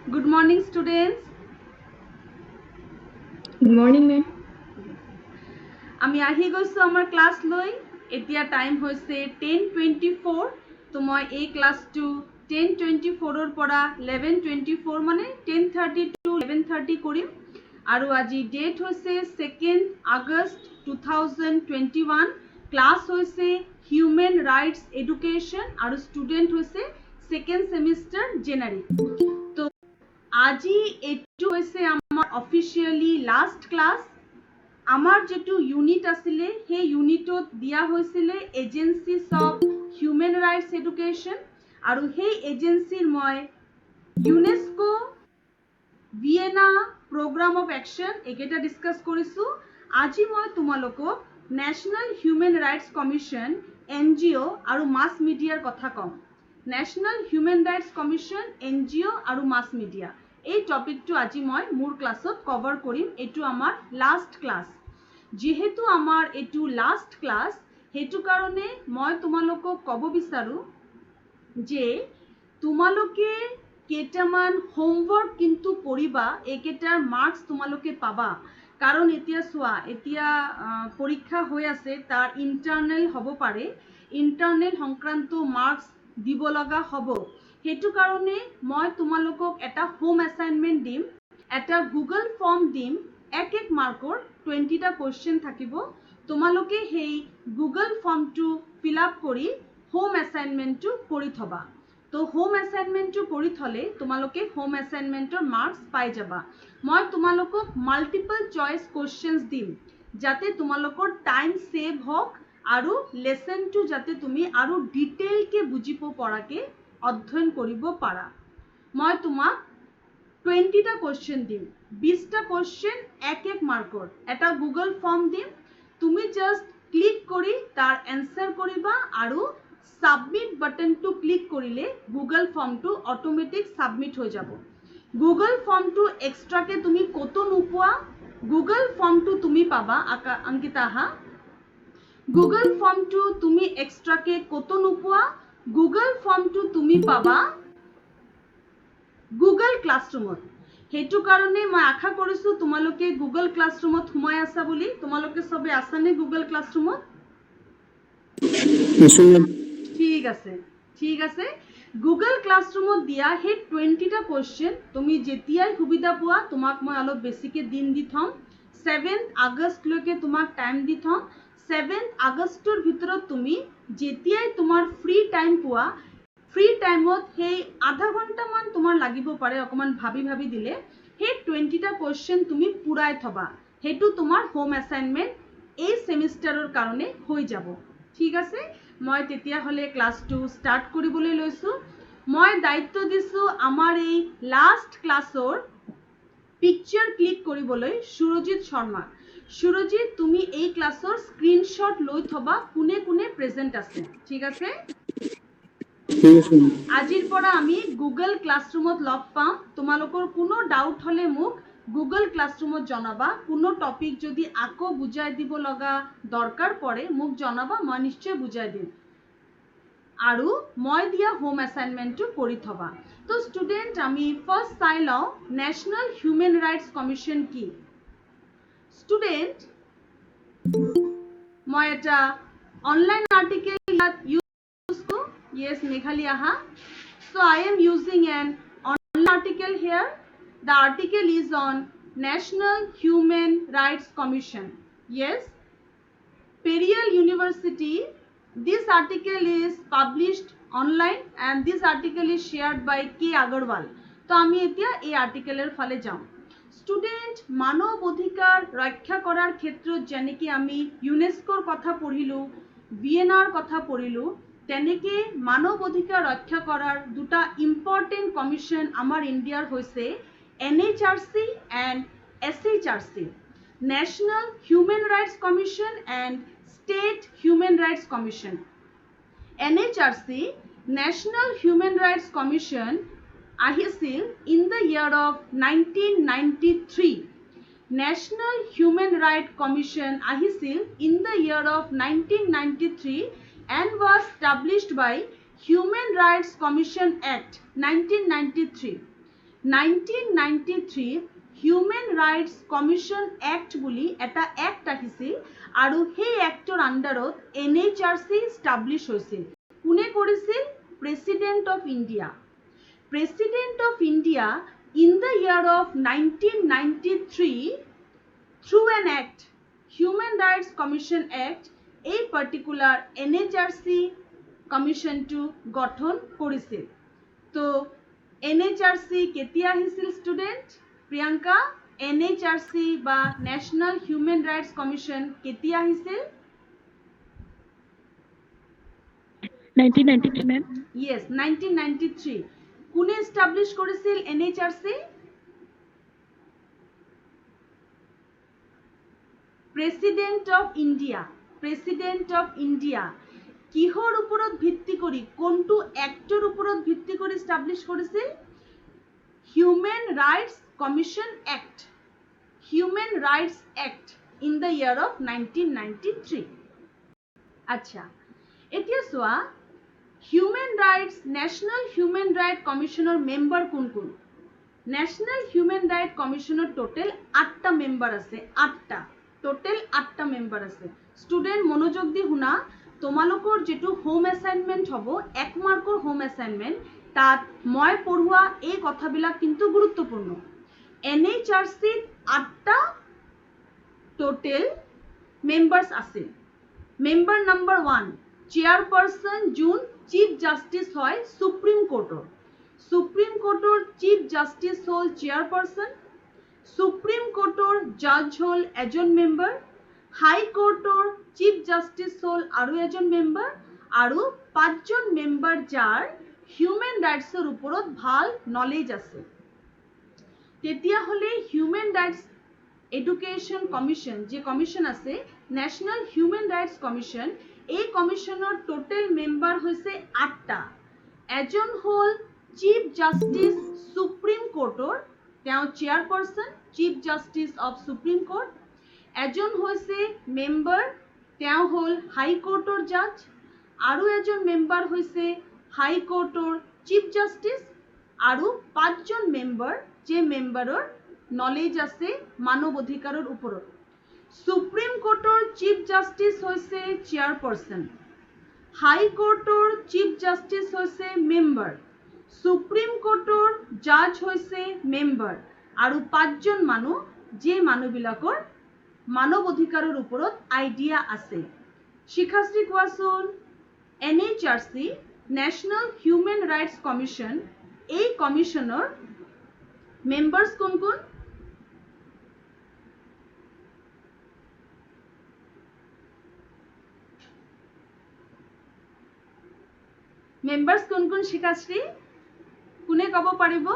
Good morning, students. Good morning, ma'am. আমি আহি গৈছোঁ আমাৰ ক্লাছ লৈ এতিয়া টাইম হৈছে 10:24 তো মই এই ক্লাছটো 10:24 পৰা 11:24 মানে 10:30 to 11:30 কৰিম আৰু আজি ডেট হৈছে 2 আগষ্ট 2021 ক্লাছ হৈছে হিউমেন ৰাইটছ এডুকেশ্যন আৰু ষ্টুডেণ্ট হৈছে ছেকেণ্ড ছেমিষ্টাৰ জেনাৰী তো আজি এইটো হৈছে আমাৰ অফিচিয়েলি লাষ্ট ক্লাছ আমাৰ যেটো ইউনিট আছিলে সেই ইউনিটত দিয়া হৈছিলে agencies of human rights education আৰু সেই এজেন্সিৰ মই UNESCO Vienna programme of action এইকেইটা ডিছকাছ কৰিছোঁ আজি মই তোমালোকক national human rights commission NGO আৰু মাছ মিডিয়াৰ কথা ক'ম national human rights commission NGO আৰু মাছ মিডিয়া এই টপিকটো আজি মই মোৰ ক্লাছত কভাৰ কৰিম এইটো আমাৰ লাষ্ট ক্লাছ যেহেতু আমাৰ এইটো লাষ্ট ক্লাছ সেইটো কাৰণে মই তোমালোকক ক'ব বিচাৰোঁ যে তোমালোকে কেইটামান হোমৱৰ্ক কিন্তু কৰিবা এইকেইটাৰ মাৰ্কছ তোমালোকে পাবা কাৰণ এতিয়া চোৱা এতিয়া পৰীক্ষা হৈ আছে তাৰ ইণ্টাৰনেল হ'ব পাৰে ইণ্টাৰনেল সংক্ৰান্ত মাৰ্কছ দিব লগা হ'ব সেইটো কাৰণে মই তোমালোকক এটা হোম এছাইনমেণ্ট দিম এটা গুগল ফৰ্ম দিম এক মাৰ্কৰ 20টা কুৱেশ্যন থাকিব তোমালোকে সেই গুগল ফৰ্মটো ফিল আপ কৰি হোম এছাইনমেণ্টটো কৰি থবা তো হোম এছাইনমেণ্টটো কৰি থলে তোমালোকে হোম এছাইনমেণ্টৰ মাৰ্কছ পাই যাবা মই তোমালোকক মাল্টিপল চইচ কুৱেশ্যনছ দিম যাতে তোমালোকৰ টাইম সেভ হওক আৰু লেসনটো যাতে তুমি আৰু ডিটেইলকে বুজিব পৰাকে অধ্যয়ন কৰিব পাৰা মই তোমাক 20টা কুৱেশ্যন দিম 20টা কুৱেশ্যন এক মাৰ্কৰ এটা গুগল ফৰ্ম দিম তুমি জাস্ট ক্লিক কৰি তাৰ এনসাৰ কৰিবা আৰু সাবমিট বাটনটো ক্লিক কৰিলে গুগল ফৰ্মটো অটোমেটিক সাবমিট হৈ যাব গুগল ফৰ্মটো এক্সট্ৰাকে তুমি কতো নোপোৱা গুগল ফৰ্মটো তুমি পাবা অংকিতা হা গুগল ফৰ্মটো তুমি এক্সট্ৰাকে কতো নোপোৱা গুগল ফৰ্মটো তুমি পাবা গুগল ক্লাছৰুমত সেইটো কাৰণে মই আশা কৰিছোঁ তোমালোকে গুগল ক্লাছৰুমত সোমাই আছা বুলি তোমালোকে সবে আছানে গুগল ক্লাছৰুমত ঠিক আছে গুগল ক্লাছৰুমত দিয়া সেই 20টা কুৱেশ্যন তুমি যেতিয়াই সুবিধা পোৱা তোমাক মই অলপ বেছিকে দিন দি থম 7 আগষ্টলৈকে তোমাক টাইম দি থম 7 আগষ্টৰ ভিতৰত তুমি যেতিয়াই তোমাৰ ফ্ৰী টাইম পোৱা ফ্ৰী টাইমত সেই আধা ঘণ্টামান তোমাৰ লাগিব পাৰে অকমান ভাবি দিলে সেই 20টা কুৱেশ্যন তুমি পুৰাই থবা সেইটো তোমাৰ হোম এছাইনমেণ্ট এই সেমিষ্টাৰৰ কাৰণে হৈ যাব ঠিক আছে মই তেতিয়া হলে ক্লাছটো ষ্টাৰ্ট কৰিবলৈ লৈছোঁ মই দায়িত্ব দিছোঁ আমাৰ এই লাষ্ট ক্লাছৰ পিকচাৰ ক্লিক কৰিবলৈ সুৰজিত শৰ্মা সুৰজিত তুমি এই ক্লাছৰ স্ক্ৰীনশ্বট লৈ থবা কোনে কোনে প্ৰেজেন্ট আছে ঠিক আছে আজিৰ পৰা আমি গুগল ক্লাছৰুমত লগ পাম তোমালোকৰ কোনো ডাউট হলে মোক গুগল ক্লাছৰুমত জনাবা কোনো টপিক যদি আকৌ বুজাই দিব লগা দৰকাৰ পৰে মোক জনাবা মই নিশ্চয় বুজাই দিম আৰু মই দিয়া হোম এছাইনমেণ্টটো কৰি থবা তো ষ্টুডেণ্ট আমি ফাৰ্ষ্ট চাই লওঁ নেশ্যনেল হিউমেন ৰাইটছ কমিশ্যন কি ষ্টুডেণ্ট মই এটা অনলাইন আৰ্টিকেল ইয়াত Yes, Meghalaya. So I am using an online article here. The article is on National Human Rights Commission. Yes, Periyal University. This article is published online and this article is shared by K. Agarwal. তো আমি এতিয়া এই আর্টিকেলের ফলে যাম student মানৱ অধিকাৰ ৰক্ষা কৰাৰ ক্ষেত্ৰত যেনেকৈ আমি ইউনেস্কোৰ কথা পঢ়িলোঁ ভিয়েনাৰ কথা পঢ়িলোঁ তেনেকে মানৱ অধিকাৰ ৰক্ষা কৰাৰ দুটা ইম্পৰ্টেণ্ট কমিশ্যন আমাৰ ইণ্ডিয়াৰ হৈছে NHRC and SHRC national human rights commission and state human rights commission NHRC national human rights commission আহিছিল in the year of 1993 National Human Rights Commission আহিছিল in the year of 1993 and was established by Human Rights Commission Act 1993 1993 human rights commission act বুলি এটা act আহিছিল আৰু সেই actor আণ্ডাৰত NHRC establish হৈছিল। কোনে কৰিছিল? President of India. President of India in the year of 1993 through an act, Human Rights Commission Act, a particular NHRC commission to গঠন কৰিছিল। তো NHRC কেতিয়া আহিছিল student? প্ৰিয়ংকা, NHRC বা National Human Rights Commission কেতিয়া আহিছিল? 1993 ma'am. Yes, 1993. কোনে establish কৰিছিল NHRC? President of India. President of India. কিহৰ ওপৰত ভিত্তি কৰি, কোনটো এক্টৰ ওপৰত ভিত্তি কৰি establish কৰিছিল? Human Rights Commission Act. Human Rights Act in the year of 1993. আচ্ছা, এতিয়া চোৱা human rights national human right কমিশ্যনৰ মেম্বাৰ কোন কোন? নেশ্যনেল হিউমেন ৰাইট কমিশ্যনৰ টোটেল 8টা মেম্বাৰ আছে। 8টা টোটেল 8টা মেম্বাৰ আছে। ষ্টুডেণ্ট মনোযোগ দি শুনা, তোমালোকৰ যেটো হোম এছাইনমেণ্ট হ'ব 1 মাৰ্কৰ হোম এছাইনমেণ্ট, তাত মই পঢ়োৱা এই কথাবিলাক কিন্তু গুৰুত্বপূৰ্ণ। NHRCত 8টা টোটেল মেম্বাৰ্ছ আছে। মেম্বাৰ নাম্বাৰ 1 চেয়াৰপাৰ্সন যোন চিফ জাস্টিস হয় সুপ্ৰিম কোৰ্টৰ। সুপ্ৰিম কোৰ্টৰ চিফ জাস্টিস হল চেয়াৰপাৰ্সন। সুপ্ৰিম কোৰ্টৰ জাজ হল এজন মেম্বাৰ। হাই কোৰ্টৰ চিফ জাস্টিস হল আৰু এজন মেম্বাৰ আৰু 5জন মেম্বাৰ যাৰ হিউমেন ৰাইটছৰ ওপৰত ভাল নলেজ আছে। তেতিয়া হলে হিউমেন ৰাইটছ এডুকেশন কমিশন যে কমিশন আছে ন্যাশনাল হিউমেন ৰাইটছ কমিশন, এই কমিশনৰ টোটেল মেম্বাৰ হৈছে 8টা। এজন হল চিফ জাস্টিস সুপ্ৰিম কোৰ্টৰ, তেওঁ chairperson chief justice of supreme court. এজন হৈছে মেম্বাৰ, তেওঁ হল হাই কোৰ্টৰ জাজ। আৰু এজন মেম্বাৰ হৈছে হাই কোৰ্টৰ চিফ জাস্টিস আৰু 5জন মেম্বাৰ যে মেম্বাৰৰ নলেজ আছে মানৱ অধিকাৰৰ ওপৰত। সুপ্ৰিম কোৰ্টৰ চিফ জাস্টিস হৈছে চেয়াৰপাৰ্সন, হাই কোৰ্টৰ চিফ জাস্টিস হৈছে মেম্বাৰ, সুপ্ৰিম কোৰ্টৰ জাজ হৈছে মেম্বাৰ আৰু 5জন মানুহ যে মানুহবিলাকৰ মানৱ অধিকাৰৰ ওপৰত আইডিয়া আছে। শিখাশ্ৰী কোৱাচোন, NHRC national human rights commission, এই কমিশ্যনৰ মেম্বাৰ্ছ কোন কোন? মেম্বাৰ্ছ কোন কোন শিখাশ্ৰী? কোনে ক'ব পাৰিব?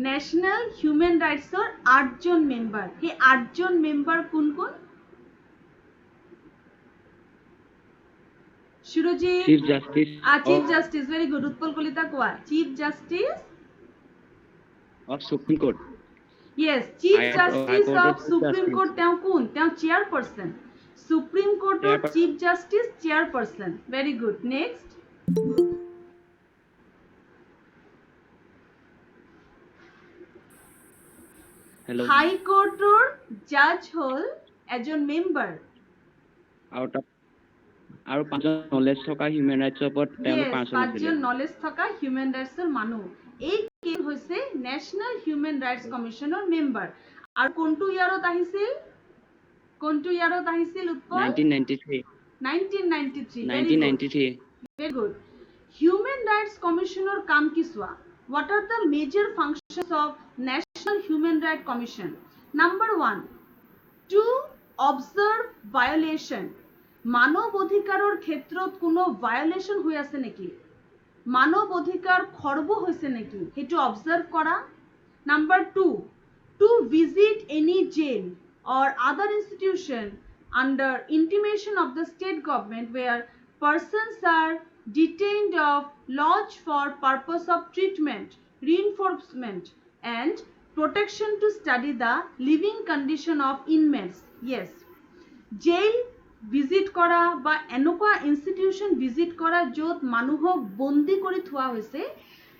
নেশ্যনেল হিউমেন ৰাইটছৰ 8জন মেম্বাৰ। সেই 8জন মেম্বাৰ কোন কোন? Surajit, Chief Justice chief justice, very good. Utpal Kalita কোৱা, chief justice of Supreme Court. Yes, chief High justice Court of of supreme Justice. Court তেওঁ কোন? তেওঁ চেয়ারপার্সন। সুপ্রিম কোৰ্টৰ Chairperson. Chief justice chairperson. Very good. Next, Hello. High কোৰ্টৰ জাজ হল এজন member. আৰু 5জন নলেজ থকা হিউমেন ৰাইটছৰ ওপৰত তেওঁলোক 5জন 5জন নলেজ থকা হিউমেন ৰাইটছৰ মানুহ। এই কেই হৈছে নেশ্যনেল হিউমেন ৰাইটছ কমিশ্যনৰ মেম্বাৰ। আৰু কোনটো ইয়াৰত আহিছিল? কোনটো ইয়াৰত আহিছিল Utpal? 1993. 1993। 1993. Very good. Human Rights Commissioner কাম কি চোৱা? What are the major functions of National Human Rights Commission? Number 1, to observe violation. মানৱ অধিকাৰৰ ক্ষেত্ৰত কোনো ভায়োলেশন হৈ আছে নেকি? মানৱ অধিকাৰ খৰ্ব হৈছে নেকি? সেইটো অবজাৰ্ভ কৰা। Number 2, to visit any jail or other institution under intimation of the state government where persons are detained of lodge for purpose of treatment, reinforcement and protection to study the living condition of inmates. Yes, jail visit কৰা বা এনেকুৱা institution visit কৰা য'ত মানুহক বন্দী কৰি থোৱা হৈছে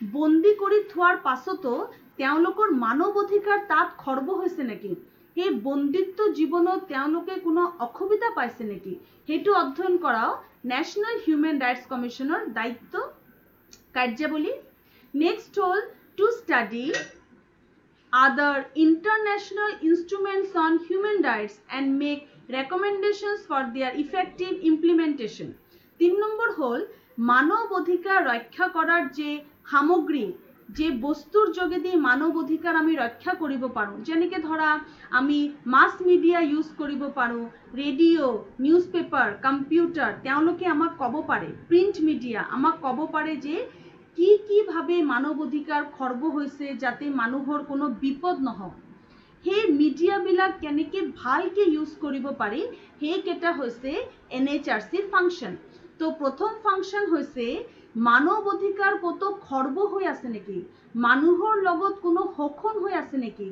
বন্দী কৰি থোৱাৰ পাছতো তেওঁলোকৰ মানৱ অধিকাৰ তাত খৰ্ব হৈছে নেকি, সেই বন্দিত্ব জীৱনত তেওঁলোকে কোনো অসুবিধা পাইছে নেকি, সেইটো অধ্যয়ন কৰাও নেশ্যনেল হিউমেন ৰাইটছ কমিশ্যনৰ দায়িত্ব কাৰ্যাৱলী। নেক্সট হ'ল two study other international instruments on human rights and make recommendations for their effective implementation. 3 number হ'ল মানৱ অধিকাৰ ৰক্ষা কৰাৰ যে সামগ্ৰী, যে বস্তুৰ যোগেদি মানৱ অধিকাৰ আমি ৰক্ষা কৰিব পাৰোঁ, যেনেকৈ ধৰা আমি মাছ মিডিয়া ইউজ কৰিব পাৰোঁ, ৰেডিঅ', নিউজ পেপাৰ, কম্পিউটাৰ, তেওঁলোকে আমাক ক'ব পাৰে, প্ৰিণ্ট মিডিয়া আমাক ক'ব পাৰে যে কি ভাবে মানৱ অধিকাৰ খৰ্ব হৈছে যাতে মানুহৰ কোনো বিপদ নহওক, সেই মিডিয়াবিলাক কেনেকৈ ভালকৈ ইউজ কৰিব পাৰি, সেইকেইটা হৈছে NHRCৰ ফাংচন। তো প্ৰথম ফাংচন হৈছে মানৱ অধিকাৰ ক'তো খৰ্ব হৈ আছে নেকি, মানুহৰ লগত কোনো শোষণ হৈ আছে নেকি,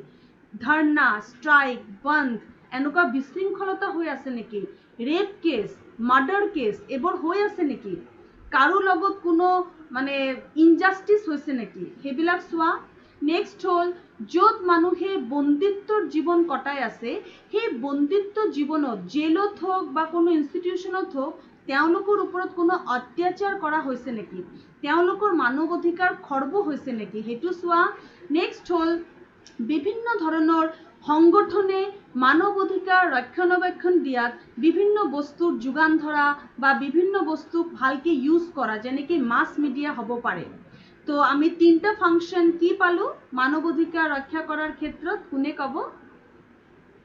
ধৰ্ণা, ষ্ট্ৰাইক, বন্ধ এনেকুৱা বিশৃংখলতা হৈ আছে নেকি, ৰেপ কেছ, মাৰ্ডাৰ কেছ এইবোৰ হৈ আছে নেকি, কাৰো লগত কোনো মানে ইনজাষ্টিস হৈছে নেকি, সেইবিলাক চোৱা। নেক্সট হ'ল য'ত মানুহে বন্দিত্বৰ জীৱন কটাই আছে, সেই বন্দিত্ব জীৱনত জেলত হওক বা কোনো ইনষ্টিটিউশ্যনত হওক তেওঁলোকৰ ওপৰত কোনো অত্যাচাৰ কৰা হৈছে নেকি, তেওঁলোকৰ মানৱ অধিকাৰ খৰ্ব হৈছে নেকি, সেইটো চোৱা। নেক্সট হ'ল বিভিন্ন ধৰণৰ সংগঠনে মানৱ অধিকাৰ ৰক্ষণাবেক্ষণ দিয়াত বিভিন্ন বস্তুৰ যোগান ধৰা বা বিভিন্ন বস্তু ভালকে ইউজ কৰা, যেনেকৈ মাছ মিডিয়া হ'ব পাৰে। তো আমি 3টা ফাংচন কি পালোঁ মানৱ অধিকাৰ ৰক্ষা কৰাৰ ক্ষেত্ৰত, কোনে ক'ব?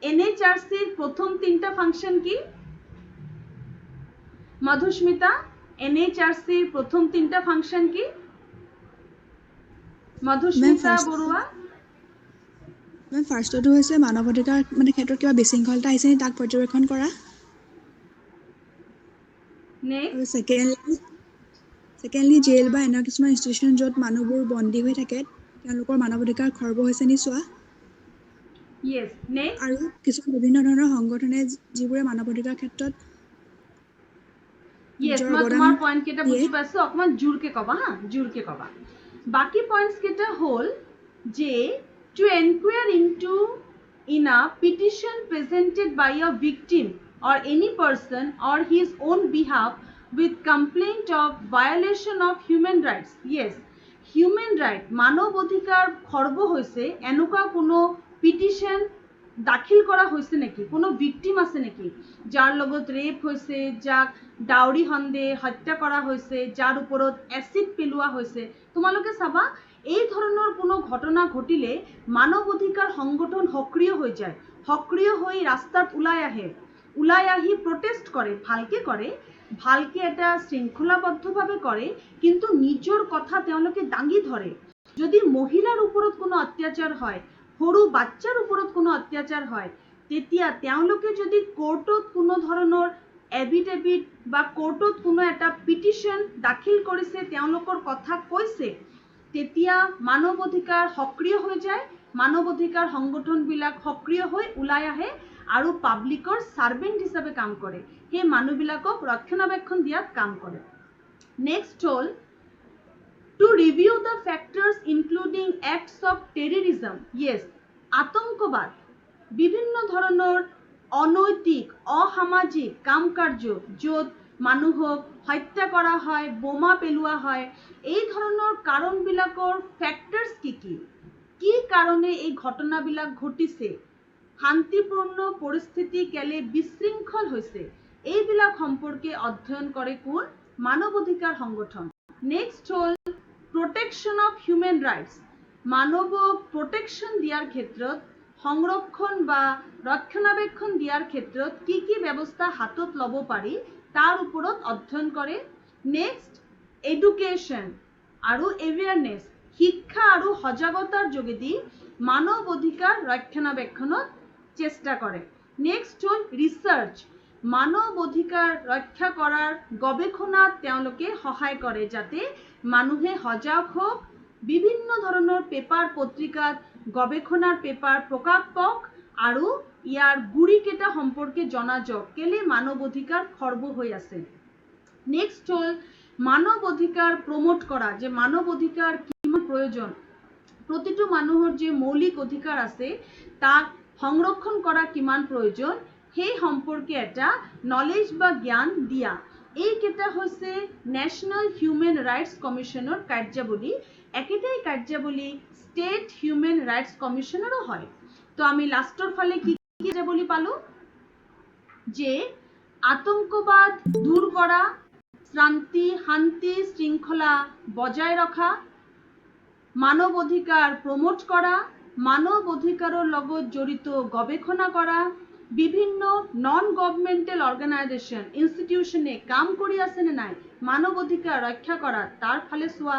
NHRCৰ প্ৰথম 3টা ফাংচন কি? মধুস্মিতা, NHRCৰ প্ৰথম 3টা ফাংচন কি? মধুস্মিতা বৰুৱা। মেম ফাৰ্ষ্টটো হৈছে মানৱ অধিকাৰ মানে ক্ষেত্ৰত কিবা বিশৃংখলতা আহিছে নি তাক পৰ্যবেক্ষণ কৰা। আৰু ছেকেণ্ডলি জেল বা এনে কিছুমান ইনষ্টিটিউশ্যন য'ত মানুহবোৰ বন্দী হৈ থাকে তেওঁলোকৰ মানৱ অধিকাৰ খৰ্ব হৈছে নি চোৱা। আৰু কিছুমান বিভিন্ন ধৰণৰ সংগঠনে যিবোৰে মানৱ অধিকাৰ ক্ষেত্ৰত মই তোমাৰ পইণ্ট কেইটা বুজি পাইছো, অকমান জোৰকে ক'বা হা, জোৰকে ক'বা। বাকি পইণ্টস কেইটা হ'ল যে to inquire into in a petition presented by a victim or any person or his own behalf with complaint of violation of human rights. Yes, human right মানৱ অধিকাৰ খৰ্ব হৈছে এনেকুৱা কোনো পিটিশন দাখিল কৰা হৈছে নেকি, কোনো ভিক্টিম আছে নেকি যাৰ লগত ৰেপ হৈছে, যাক ডাউৰি সন্দেহ হত্যা কৰা হৈছে, যাৰ ওপৰত এচিড পেলোৱা হৈছে। তোমালোকে চাবা এই ধৰণৰ কোনো ঘটনা ঘটিলে মানৱ অধিকাৰ সংগঠন সক্ৰিয় হৈ যায়, সক্ৰিয় হৈ ৰাস্তাত ওলাই আহি প্ৰটেষ্ট কৰে, ভালকে এটা শৃংখলাবদ্ধভাৱে কৰে, কিন্তু নিজৰ কথা তেওঁলোকে দাঙি ধৰে। যদি মহিলাৰ ওপৰত কোনো অত্যাচাৰ হয়, সৰু বাচ্চাৰ ওপৰত কোনো অত্যাচাৰ হয়, তেতিয়া তেওঁলোকে যদি কোৰ্টত কোনো ধৰণৰ এফিডেভিট বা কোৰ্টত কোনো এটা পিটিশন দাখিল কৰিছে, তেওঁলোকৰ কথা কৈছে, তেতিয়া মানৱ অধিকাৰ সক্ৰিয় হৈ যায়, মানৱ অধিকাৰ সংগঠনবিলাক সক্ৰিয় হৈ ওলাই আহে আৰু পাব্লিকৰ সাৰ্ভেন্ট হিচাপে কাম কৰে, সেই মানুহবিলাকক ৰক্ষণাবেক্ষণ দিয়াত কাম কৰে। নেক্সট হ'ল to review the factors including acts of terrorism. Yes, আতংকবাদ, বিভিন্ন ধৰণৰ অনৈতিক অসামাজিক কাম কাৰ্য য'ত মানুহক হত্যা কৰা হয়, বোমা পেলোৱা হয়, এই ধৰণৰ কাৰণবিলাকৰ ফেক্টৰ্স কি কাৰণে এই ঘটনাবিলাক ঘটিছে, শান্তিপূৰ্ণ পৰিস্থিতি কেলে বিশৃংখল হৈছে, এইবিলাক সম্পৰ্কে অধ্যয়ন কৰে কোন? মানৱ অধিকাৰ সংগঠন। নেক্সট হ'ল প্ৰটেকশ্যন অফ হিউমেন ৰাইটছ, মানৱক প্ৰটেকশ্যন দিয়াৰ ক্ষেত্ৰত, সংৰক্ষণ বা ৰক্ষণাবেক্ষণ দিয়াৰ ক্ষেত্ৰত কি ব্যৱস্থা হাতত ল'ব পাৰি তাৰ ওপৰত অধ্যয়ন কৰে। নেক্সট এডুকেশ্যন আৰু এৱেৰনেছ, শিক্ষা আৰু সজাগতাৰ যোগেদি মানৱ অধিকাৰ ৰক্ষণাবেক্ষণত চেষ্টা কৰে। নেক্সট হ'ল ৰিচাৰ্চ, মানৱ অধিকাৰ ৰক্ষা কৰাৰ গৱেষণাত তেওঁলোকে সহায় কৰে যাতে মানুহে সজাগ হওক, বিভিন্ন ধৰণৰ পেপাৰ পত্ৰিকাত গৱেষণাৰ পেপাৰ প্ৰকাশ পাওক আৰু ইয়াৰ গুৰিকেইটা সম্পৰ্কে জনা যাওক কেলে মানৱ অধিকাৰ খৰ্ব হৈ আছে। নেক্সট হ'ল মানৱ অধিকাৰ প্ৰমোট কৰা, যে মানৱ অধিকাৰ কিমান প্ৰয়োজন, প্ৰতিটো মানুহৰ যে মৌলিক অধিকাৰ আছে তাক সংৰক্ষণ কৰা কিমান প্ৰয়োজন, সেই সম্পৰ্কে এটা নলেজ বা জ্ঞান দিয়া। এইকেইটা হৈছে নেশ্যনেল হিউমেন ৰাইটছ কমিশ্যনৰ কাৰ্যাৱলী। একেটাই কাৰ্যাৱলী ষ্টেট হিউমেন ৰাইটছ কমিশ্যনৰো হয়। তো আমি লাষ্টৰ ফালে কি কাৰ্যাৱলী পালো, যে আতংকবাদ দূৰ কৰা, শান্তি শৃংখলা বজাই ৰখা, মানৱ অধিকাৰ প্ৰমোট কৰা, মানৱ অধিকাৰৰ লগত জড়িত গৱেষণা কৰা, বিভিন্ন নন গভৰ্ণমেণ্টেল অৰ্গেনাইজেশ্যন ইনষ্টিটিউশ্যনে কাম কৰি আছে নে নাই মানৱ অধিকাৰ ৰক্ষা কৰাত তাৰ ফালে চোৱা,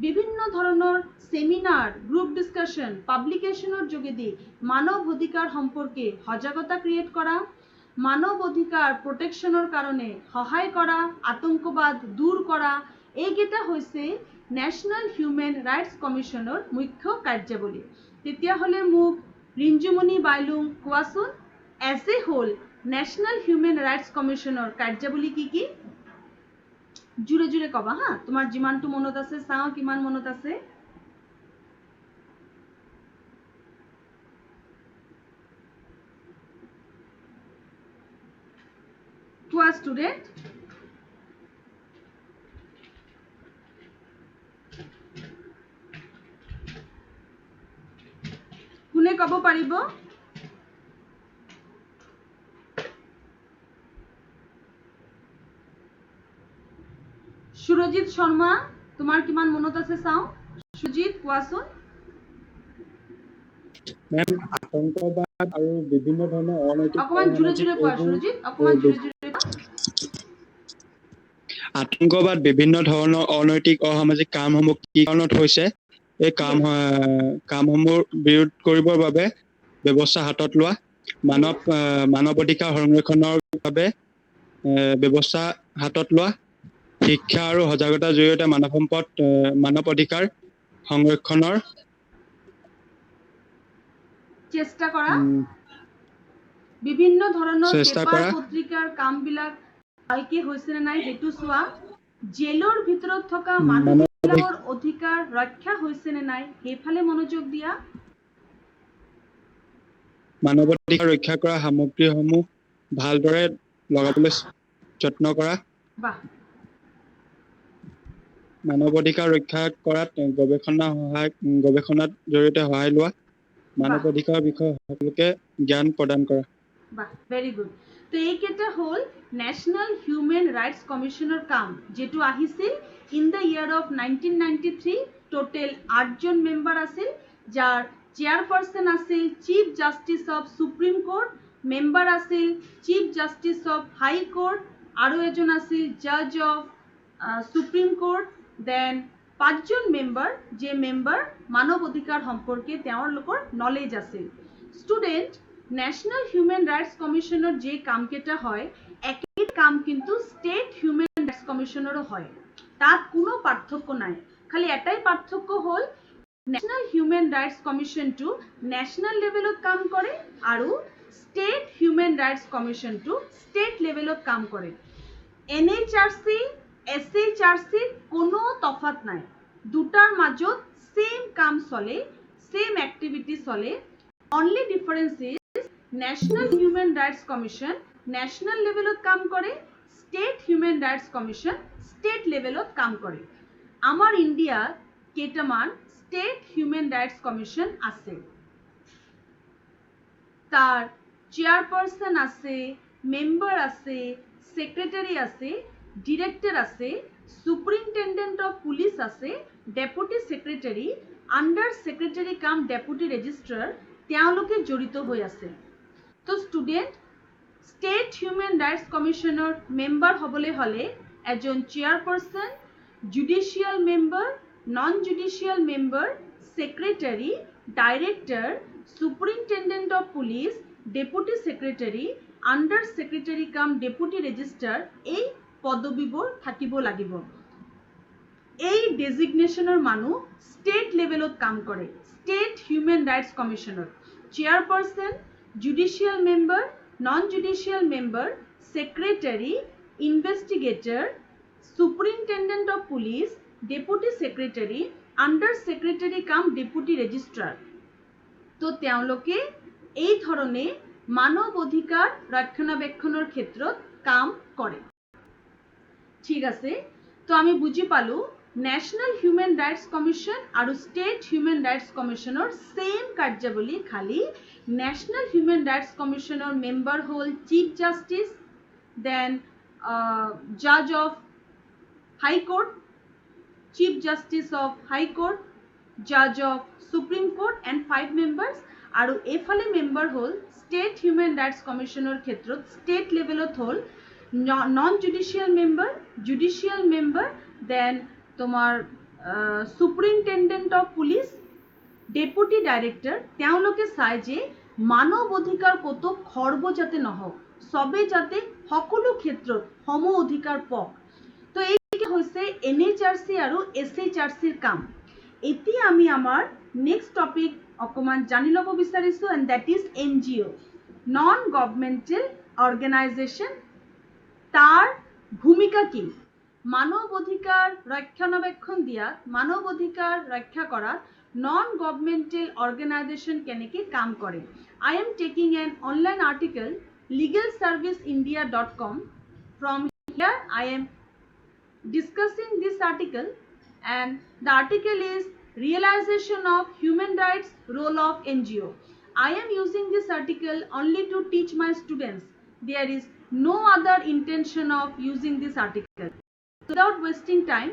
বিভিন্ন ধৰণৰ সেমিনাৰ, গ্ৰুপ ডিছকাশ্যন, পাব্লিকেশ্যনৰ যোগেদি মানৱ অধিকাৰ সম্পৰ্কে সজাগতা ক্ৰিয়েট কৰা, মানৱ অধিকাৰ প্ৰটেকশ্যনৰ কাৰণে সহায় কৰা, আতংকবাদ দূৰ কৰা, এইকেইটা হৈছে নেশ্যনেল হিউমেন ৰাইটছ কমিশ্যনৰ মুখ্য কাৰ্যাৱলী। তেতিয়াহ'লে মোক ৰিঞ্জুমণি বাইলুং কোৱাচোন, as a whole national human rights কমিশ্যনৰ কাৰ্যাৱলী কি কি? জোৰে জোৰে ক'বা হা, তোমাৰ যিমানটো মনত আছে, চাওঁ কিমান মনত আছে। কোৱা ষ্টুডেণ্ট। কোনে ক'ব পাৰিব? সুৰজিত শৰ্মা, তোমাৰ কিমান মনত আছে চাওঁ। সুৰজিত কোৱাচোন। মেম, আতংকবাদ আৰু বিভিন্ন ধৰণৰ অনৈতিক অকমান জোৰে জোৰে কোৱা সুৰজিত, অকমান জোৰে জোৰে কোৱা। আতংকবাদ বিভিন্ন ধৰণৰ অনৈতিক অসামাজিক কামসমূহ কি কাৰণত হৈছে, এই কামসমূহ বিৰোধ কৰিবৰ বাবে ব্যৱস্থা হাতত লোৱা, মানৱ অধিকাৰ সংৰক্ষণৰ বাবে ব্যৱস্থা হাতত লোৱা, শিক্ষা আৰু সজাগতাৰ জৰিয়তে মানৱ অধিকাৰ সংৰক্ষণৰ চেষ্টা কৰা, বিভিন্ন ধৰণৰ চেষ্টা পেপাৰ কৰা। পত্ৰিকাৰ কামবিলাক ভালকে হৈছে নে নাই সেইটো চোৱা, জেলৰ ভিতৰত থকা মানৱ মানুহবিলাকৰ অধিকাৰ ৰক্ষা হৈছে নে নাই সেইফালে মনোযোগ দিয়া, মানৱ অধিকাৰ ৰক্ষা কৰা সামগ্ৰীসমূহ ভালদৰে লগাবলৈ যত্ন কৰা, বাহ, মানৱ অধিকাৰ ৰক্ষা কৰাত গৱেষণাৰ জৰিয়তে সহায় লোৱা, মানৱ অধিকাৰৰ বিষয়ে সকলোকে জ্ঞান প্ৰদান কৰা। বাহ, ভেৰি গুড। তো এইকেইটা হ'ল নেশ্যনেল হিউমেন ৰাইটছ কমিশ্যনৰ কাম, যিটো আহিছিল in the year of 1993। Total 8জন মেম্বাৰ আছিল, যাৰ চেয়াৰপাৰ্চন আছিল chief justice of supreme court, member আছিল chief justice of high court, আৰু এজন আছিল জাজ অফ সুপ্ৰিম কোৰ্ট, দেন 5জন মেম্বাৰ, যে মেম্বাৰ মানৱ অধিকাৰ সম্পৰ্কে তেওঁলোকৰ নলেজ আছিল। ষ্টুডেণ্ট, নেশ্যনেল হিউমেন ৰাইটছ কমিশ্যনৰ যে কামকেইটা হয়, একেই কাম কিন্তু ষ্টেট হিউমেন ৰাইটছ কমিশ্যনৰো হয়, তাত কোনো পাৰ্থক্য নাই। খালি এটাই পাৰ্থক্য হ'ল নেশ্যনেল হিউমেন ৰাইটছ কমিশ্যনটো নেশ্যনেল লেভেলত কাম কৰে আৰু ষ্টেট হিউমেন ৰাইটছ কমিশ্যনটো ষ্টেট লেভেলত কাম কৰে। NHRC, SHRC কোনো তফাত নাই, দুটাৰ মাজত সেম কাম চলে, সেম এক্টিভিটি চলে। Only difference is national human rights commission national লেভেলত কাম কৰে, state human rights commission state লেভেলত কাম কৰে। আমাৰ ইণ্ডিয়াত কেইটামান ষ্টেট হিউমেন ৰাইটছ কমিশ্যন আছে, তাৰ চেয়াৰপাৰ্চন আছে, মেম্বাৰ আছে, সেক্ৰেটাৰী আছে, ডিৰেক্টৰ আছে, সুপাৰিনটেণ্ডেণ্ট অফ পুলিচ আছে, deputy secretary, under secretary cum deputy registrar, তেওঁলোকে জড়িত হৈ আছে। তো ষ্টুডেণ্ট, ষ্টেট হিউমেন ৰাইটছ কমিশ্যনৰ মেম্বাৰ হ'বলৈ হ'লে এজন chairperson, judicial member, non judicial member, secretary, director, superintendent of police, deputy secretary, under secretary cum deputy registrar, এই পদবীবোৰ থাকিব লাগিব। এই ডেজিগনেশ্যনৰ মানুহ ষ্টেট লেভেলত কাম কৰে, ষ্টেট হিউমেন ৰাইটছ কমিশ্যনত। Chairperson, judicial member, non judicial member, secretary, investigator, superintendent of police, deputy secretary, under secretary cum deputy registrar. তো তেওঁলোকে এই ধৰণে মানৱ অধিকাৰ ৰক্ষণাবেক্ষণৰ ক্ষেত্ৰত কাম কৰে। ঠিক আছে, তো আমি বুজি পালো ন্যাশনাল হিউম্যান ৰাইটস কমিশন আৰু স্টেট হিউম্যান ৰাইটস কমিশনৰ সেম কাৰ্যাৱলী, খালি ন্যাশনাল হিউম্যান ৰাইটস কমিশনৰ মেম্বাৰ হ'ল চিফ জাষ্টিস, দেন জাজ of high court, chief justice of high court, জাজ of supreme court and 5 members, আৰু এইফালে মেম্বাৰ হ'ল স্টেট হিউম্যান ৰাইটস কমিশনৰ ক্ষেত্ৰত স্টেট লেভেলত হ'ল non judicial member, judicial member, then তোমাৰ superintendent of police, deputy director. তেওঁলোকে চাই যে মানৱ অধিকাৰ ক'তো খৰ্ব যাতে নহওক, চবে যাতে সকলো ক্ষেত্ৰত সম অধিকাৰ পাওক। তো এই হৈছে NHRC আৰু SHRCৰ কাম। এতিয়া আমি আমাৰ নেক্সট টপিক অকণমান জানি ল'ব বিচাৰিছোঁ, and that is NGO, non governmental organisation. তাৰ ভূমিকা কি? মানৱ অধিকাৰ ৰক্ষণাবেক্ষণ দিয়াত, মানৱ অধিকাৰ ৰক্ষা কৰাত নন গভৰ্ণমেণ্টেল অৰ্গেনাইজেশ্যন কেনেকৈ কাম কৰে। I am taking an online article legalserviceindia.com. From here I am discussing this article, and the article is realization of human rights role of NGO. I am using this article only to teach my students. There is no other intention of using this article. Without wasting time,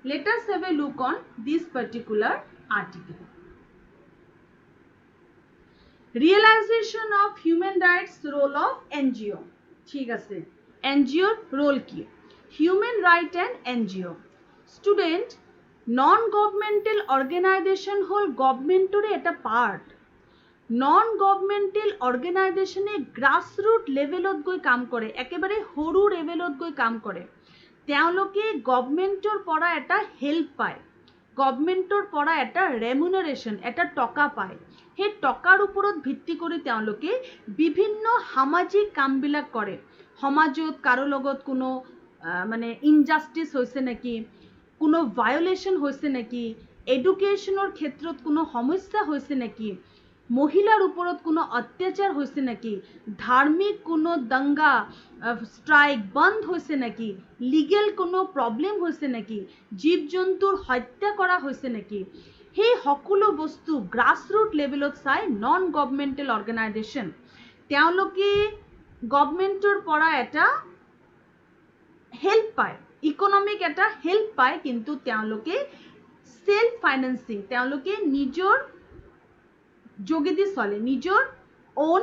let us have a look on this particular article. Realization of human rights role of NGO. ঠিক আছে, NGO role কি? Human right and NGO student, non governmental organisation হল গভৰ্নমেন্টৰে এটা part. Non governmental অৰ্গেনাইজেশ্যনে grassroot লেভেলত গৈ কাম কৰে, একেবাৰে সৰু লেভেলত গৈ কাম কৰে। তেওঁলোকে গভৰ্নমেন্টৰ পৰা এটা হেল্প পায়, গভৰ্নমেন্টৰ পৰা এটা ৰেমুনাৰেশ্যন, এটা টকা পায়। সেই টকাৰ ওপৰত ভিত্তি কৰি তেওঁলোকে বিভিন্ন সামাজিক কামবিলাক কৰে। সমাজত কাৰো লগত কোনো মানে ইনজাষ্টিস হৈছে নেকি, কোনো ভায়োলেশ্যন হৈছে নেকি, এডুকেশ্যনৰ ক্ষেত্ৰত কোনো সমস্যা হৈছে নেকি, মহিলাৰ ওপৰত কোনো অত্যাচাৰ হৈছে নেকি, ধাৰ্মিক কোনো দংগা ষ্ট্ৰাইক বন্ধ হৈছে নেকি, লিগেল কোনো প্ৰব্লেম হৈছে নেকি, জীৱ জন্তুৰ হত্যা কৰা হৈছে নেকি, সেই সকলো বস্তু গ্ৰাছৰুট লেভেলত চাই নন গভৰ্নমেণ্টেল অৰ্গেনাইজেশ্যন। তেওঁলোকে গভৰ্নমেণ্টৰ পৰা এটা হেল্প পায়, ইকনমিক এটা হেল্প পায়, কিন্তু তেওঁলোকে সেলফ ফাইনেন্সিং, তেওঁলোকে নিজৰ যোগেদি চলে, নিজৰ ওন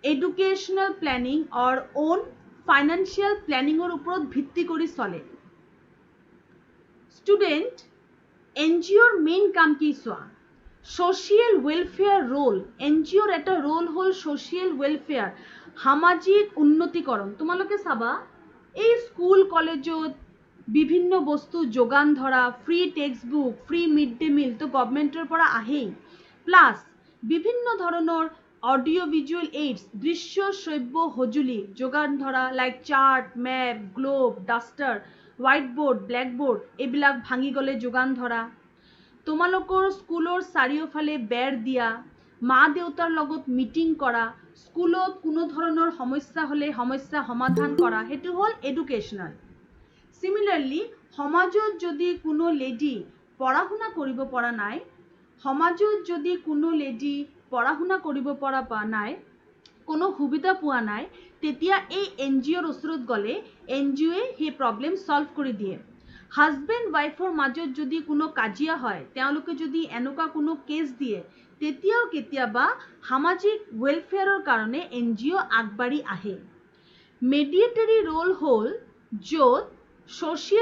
এডুকেশ্যনেল প্লেনিং অৰ ওন ফাইনেন্সিয়েল প্লেনিঙৰ ওপৰত ভিত্তি কৰি চলে। ষ্টুডেণ্ট, NGOৰ মেইন কাম কি চোৱা? Social welfare roll. NGOৰ এটা ৰোল হল সোশিয়েল ওয়েলফেয়াৰ, সামাজিক উন্নতিকৰণ। তোমালোকে চাবা এই স্কুল কলেজত বিভিন্ন বস্তু যোগান ধৰা, free text book, free mid day meal তো গভৰ্নমেণ্টৰ পৰা আহেই, প্লাছ বিভিন্ন ধৰণৰ অডিঅ' ভিজুৱেল এইডছ, দৃশ্য শ্ৰব্য সঁজুলি যোগান ধৰা, like chart, map, globe, duster, white board, black board, এইবিলাক ভাঙি গ'লে যোগান ধৰা। তোমালোকৰ স্কুলৰ চাৰিওফালে বেৰ দিয়া, মা দেউতাৰ লগত মিটিং কৰা, স্কুলত কোনো ধৰণৰ সমস্যা হ'লে সমস্যা সমাধান কৰা, সেইটো হ'ল এডুকেশ্যনেল। সিমিলাৰলি সমাজত যদি কোনো লেডি পঢ়া শুনা কৰিব পৰা নাই, সমাজত যদি কোনো লেডি পঢ়া শুনা কৰিব পৰা নাই, কোনো সুবিধা পোৱা নাই, তেতিয়া এই NGOৰ ওচৰত গ'লে NGOয়ে সেই প্ৰব্লেম সলভ কৰি দিয়ে। হাজবেণ্ড ৱাইফৰ মাজত যদি কোনো কাজিয়া হয়, তেওঁলোকে যদি এনেকুৱা কোনো কেছ দিয়ে, তেতিয়াও কেতিয়াবা সামাজিক ৱেলফেয়াৰৰ কাৰণে NGO আগবাঢ়ি আহে। মেডিয়েটৰী ৰোল হ'ল য'ত সোশিয়েল